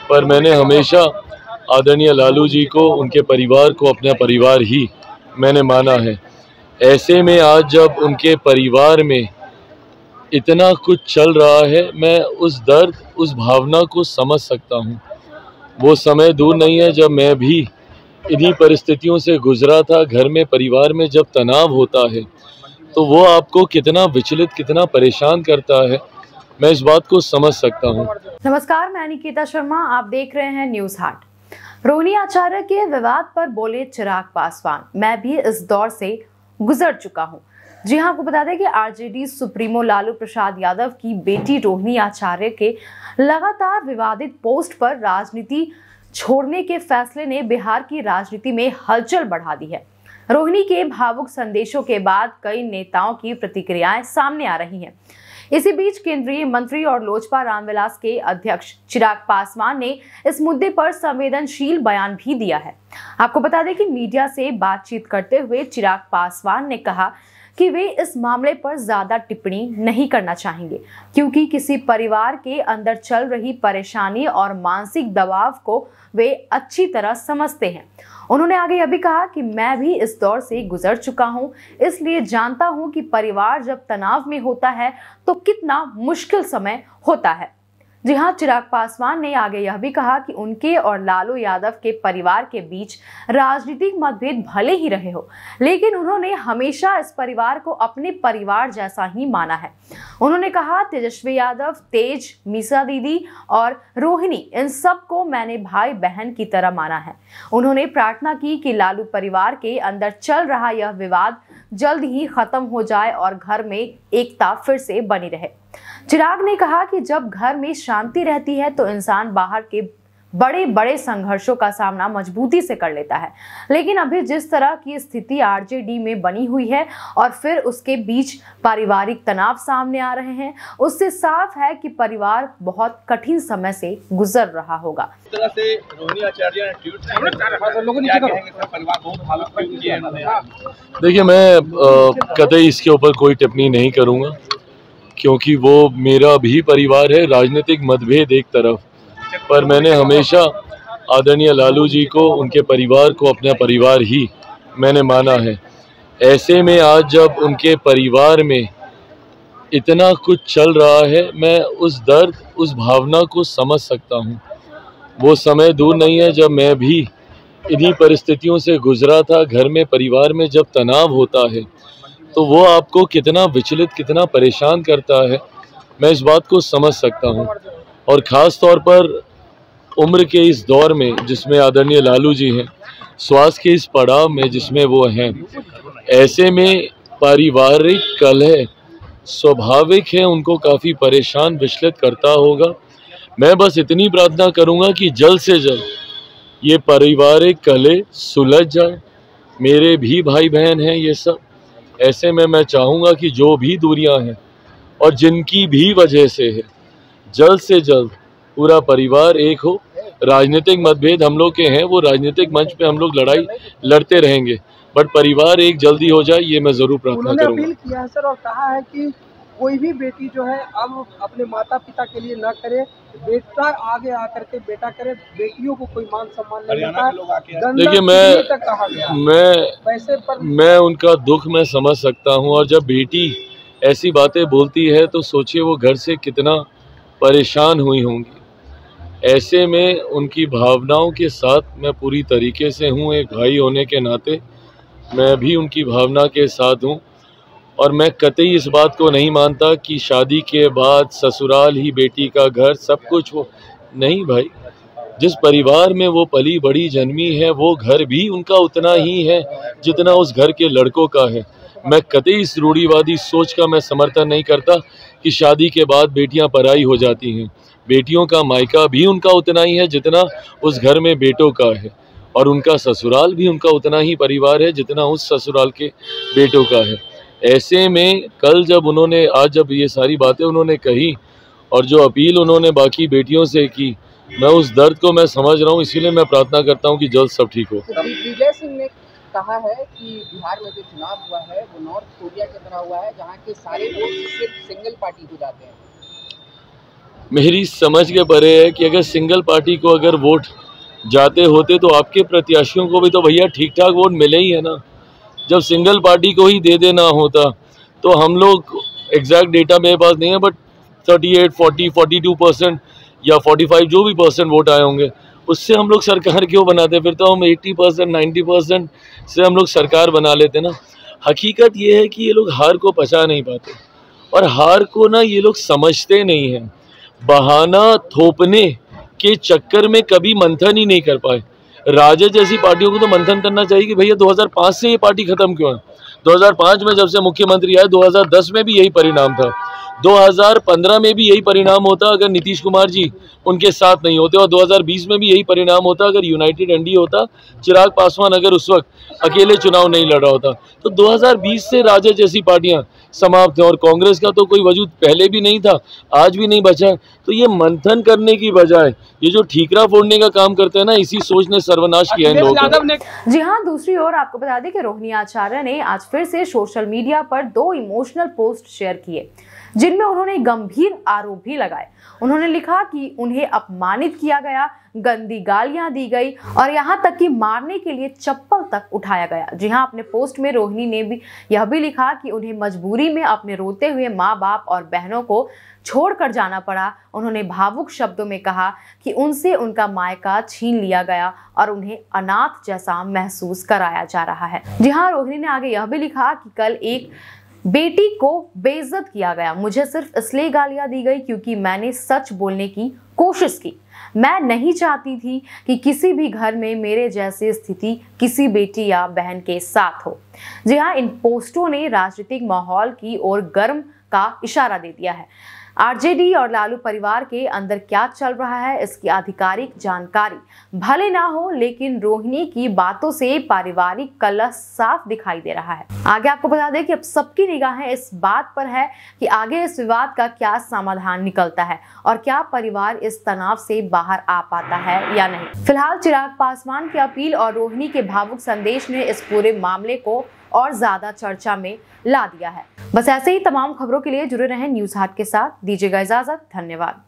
पर मैंने हमेशा आदरणीय लालू जी को, उनके परिवार को अपना परिवार ही मैंने माना है। ऐसे में आज जब उनके परिवार में इतना कुछ चल रहा है, मैं उस दर्द, उस भावना को समझ सकता हूँ। वो समय दूर नहीं है जब मैं भी इन्हीं परिस्थितियों से गुजरा था। घर में, परिवार में जब तनाव होता है तो वो आपको कितना विचलित, कितना परेशान करता है, मैं इस बात को समझ सकता हूँ। नमस्कार, मैं निकिता शर्मा, आप देख रहे हैं न्यूज हाट। रोहिणी आचार्य के विवाद पर बोले चिराग पासवान, मैं भी इस दौर से गुजर चुका हूं। जी हां, आपको बता दें कि आरजेडी सुप्रीमो लालू प्रसाद यादव की बेटी रोहिणी आचार्य के लगातार विवादित पोस्ट पर राजनीति छोड़ने के फैसले ने बिहार की राजनीति में हलचल बढ़ा दी है। रोहिणी के भावुक संदेशों के बाद कई नेताओं की प्रतिक्रियाएं सामने आ रही हैं। इसी बीच केंद्रीय मंत्री और लोजपा रामविलास के अध्यक्ष चिराग पासवान ने इस मुद्दे पर संवेदनशील बयान भी दिया है। आपको बता दें कि मीडिया से बातचीत करते हुए चिराग पासवान ने कहा कि वे इस मामले पर ज्यादा टिप्पणी नहीं करना चाहेंगे, क्योंकि किसी परिवार के अंदर चल रही परेशानी और मानसिक दबाव को वे अच्छी तरह समझते हैं। उन्होंने आगे यह भी कहा कि मैं भी इस दौर से गुजर चुका हूं, इसलिए जानता हूं कि परिवार जब तनाव में होता है तो कितना मुश्किल समय होता है। जी हां, चिराग पासवान ने आगे यह भी कहा कि उनके और लालू यादव के परिवार के बीच राजनीतिक मतभेद भले ही रहे हो, लेकिन उन्होंने हमेशा इस परिवार को अपने परिवार जैसा ही माना है। उन्होंने कहा, तेजस्वी यादव, तेज, मीसा दीदी और रोहिणी, इन सबको मैंने भाई बहन की तरह माना है। उन्होंने प्रार्थना की कि लालू परिवार के अंदर चल रहा यह विवाद जल्द ही खत्म हो जाए और घर में एकता फिर से बनी रहे। चिराग ने कहा कि जब घर में शांति रहती है तो इंसान बाहर के बड़े बड़े संघर्षों का सामना मजबूती से कर लेता है, लेकिन अभी जिस तरह की स्थिति आरजेडी में बनी हुई है और फिर उसके बीच पारिवारिक तनाव सामने आ रहे हैं, उससे साफ है कि परिवार बहुत कठिन समय से गुजर रहा होगा। इस तरह से रोहिणी आचार्य ने ट्वीट किया। देखिए, मैं कतई इसके ऊपर कोई टिप्पणी नहीं करूँगा, क्योंकि वो मेरा भी परिवार है। राजनीतिक मतभेद एक तरफ, पर मैंने हमेशा आदरणीय लालू जी को, उनके परिवार को अपना परिवार ही मैंने माना है। ऐसे में आज जब उनके परिवार में इतना कुछ चल रहा है, मैं उस दर्द, उस भावना को समझ सकता हूँ। वो समय दूर नहीं है जब मैं भी इन्हीं परिस्थितियों से गुजरा था। घर में, परिवार में जब तनाव होता है तो वो आपको कितना विचलित, कितना परेशान करता है, मैं इस बात को समझ सकता हूँ। और ख़ास तौर पर उम्र के इस दौर में जिसमें आदरणीय लालू जी हैं, स्वास्थ्य के इस पड़ाव में जिसमें वो हैं, ऐसे में पारिवारिक कलह स्वाभाविक है, उनको काफ़ी परेशान, विचलित करता होगा। मैं बस इतनी प्रार्थना करूँगा कि जल्द से जल्द ये पारिवारिक कलह सुलझ जाए। मेरे भी भाई बहन हैं ये सब। ऐसे में मैं चाहूँगा कि जो भी दूरियां हैं और जिनकी भी वजह से है, जल्द से जल्द पूरा परिवार एक हो। राजनीतिक मतभेद हम लोग के हैं, वो राजनीतिक मंच पे हम लोग लड़ाई लड़ते रहेंगे, बट परिवार एक जल्दी हो जाए, ये मैं ज़रूर प्रार्थना करूँगा। उन्होंने अपील किया है सर, और कहा है कि कोई भी बेटी जो है अब अपने माता पिता के लिए न करे, बेटा आगे आकर के बेटा करे, बेटियों को कोई मान सम्मान नहीं मिलता। देखिए, मैं उनका दुख मैं समझ सकता हूँ, और जब बेटी ऐसी बातें बोलती है तो सोचिए वो घर से कितना परेशान हुई होंगी। ऐसे में उनकी भावनाओं के साथ मैं पूरी तरीके से हूँ। एक भाई होने के नाते मैं भी उनकी भावना के साथ हूँ, और मैं कतई इस बात को नहीं मानता कि शादी के बाद ससुराल ही बेटी का घर सब कुछ हो। नहीं भाई, जिस परिवार में वो पली बड़ी जन्मी है, वो घर भी उनका उतना ही है जितना उस घर के लड़कों का है। मैं कतई इस रूढ़िवादी सोच का मैं समर्थन नहीं करता कि शादी के बाद बेटियां पराई हो जाती हैं। बेटियों का मायका भी उनका उतना ही है जितना उस घर में बेटों का है, और उनका ससुराल भी उनका उतना ही परिवार है जितना उस ससुराल के बेटों का है। ऐसे में कल जब उन्होंने, आज जब ये सारी बातें उन्होंने कही और जो अपील उन्होंने बाकी बेटियों से की, मैं उस दर्द को मैं समझ रहा हूँ। इसीलिए मैं प्रार्थना करता हूँ कि जल्द सब ठीक हो। विजय सिंह ने कहा है कि बिहार में जो चुनाव हुआ है वो नॉर्थ कोरिया की तरह हुआ है, जहाँ के सारे वोट सिर्फ सिंगल पार्टी हो जाते हैं। मेरी समझ के परे है कि अगर सिंगल पार्टी को अगर वोट जाते होते तो आपके प्रत्याशियों को भी तो भैया ठीक ठाक वोट मिले ही है ना। जब सिंगल पार्टी को ही दे देना होता तो हम लोग एग्जैक्ट डेटा मेरे पास नहीं है, बट 38, 40, 42% या 45 जो भी परसेंट वोट आए होंगे उससे हम लोग सरकार क्यों बनाते? फिर तो हम 80%, 90% से हम लोग सरकार बना लेते ना। हकीकत ये है कि ये लोग हार को पचा नहीं पाते और हार को ना ये लोग समझते नहीं हैं। बहाना थोपने के चक्कर में कभी मंथन ही नहीं कर पाए। राजद जैसी पार्टियों को तो मंथन करना चाहिए कि भैया 2005 से ये पार्टी खत्म क्यों है। 2005 में जब से मुख्यमंत्री आए, 2010 में भी यही परिणाम था, 2015 में भी यही परिणाम होता अगर नीतीश कुमार जी उनके साथ नहीं होते, और 2020 में भी यही परिणाम होता अगर यूनाइटेड एनडीए होता, चिराग पासवान अगर उस वक्त अकेले चुनाव नहीं लड़ा होता। तो 2020 से राजद जैसी पार्टियां समाप्त हैं और कांग्रेस का तो कोई वजूद पहले भी नहीं था, आज भी नहीं बचा है। तो ये मंथन करने की बजाय ये जो ठीकरा फोड़ने का काम करते हैं ना, इसी सोच ने सर्वनाश किया है इन लोगों को। जी हाँ, दूसरी ओर आपको बता दें कि रोहिणी आचार्य ने आज फिर से सोशल मीडिया पर 2 इमोशनल पोस्ट शेयर किए जिनमें उन्होंने गंभीर आरोप भी लगाए। उन्होंने लिखा कि उन्हें अपमानित किया गया, गंदी गालियां दी गई और यहाँ तक कि मारने के लिए चप्पल तक उठाया गया। जी हाँ, अपने पोस्ट में रोहिणी ने भी यह भी लिखा कि उन्हें मजबूरी में अपने रोते हुए माँ बाप और बहनों को छोड़कर जाना पड़ा। उन्होंने भावुक शब्दों में कहा कि उनसे उनका मायका छीन लिया गया और उन्हें अनाथ जैसा महसूस कराया जा रहा है। जी हाँ, रोहिणी ने आगे यह भी लिखा कि कल एक बेटी को बेइज्जत किया गया, मुझे सिर्फ इसलिए गालियां दी गई क्योंकि मैंने सच बोलने की कोशिश की। मैं नहीं चाहती थी कि किसी भी घर में मेरे जैसी स्थिति किसी बेटी या बहन के साथ हो। जी हाँ, इन पोस्टों ने राजनीतिक माहौल की ओर गर्म का इशारा दे दिया है। आरजेडी और लालू परिवार के अंदर क्या चल रहा है इसकी आधिकारिक जानकारी भले ना हो, लेकिन रोहिणी की बातों से पारिवारिक कलह साफ दिखाई दे रहा है। आगे आपको बता दें कि अब सबकी निगाहें इस बात पर है कि आगे इस विवाद का क्या समाधान निकलता है और क्या परिवार इस तनाव से बाहर आ पाता है या नहीं। फिलहाल चिराग पासवान की अपील और रोहिणी के भावुक संदेश ने इस पूरे मामले को और ज्यादा चर्चा में ला दिया है। बस ऐसे ही तमाम खबरों के लिए जुड़े रहें न्यूज़ हाट के साथ। दीजिएगा इजाजत, धन्यवाद।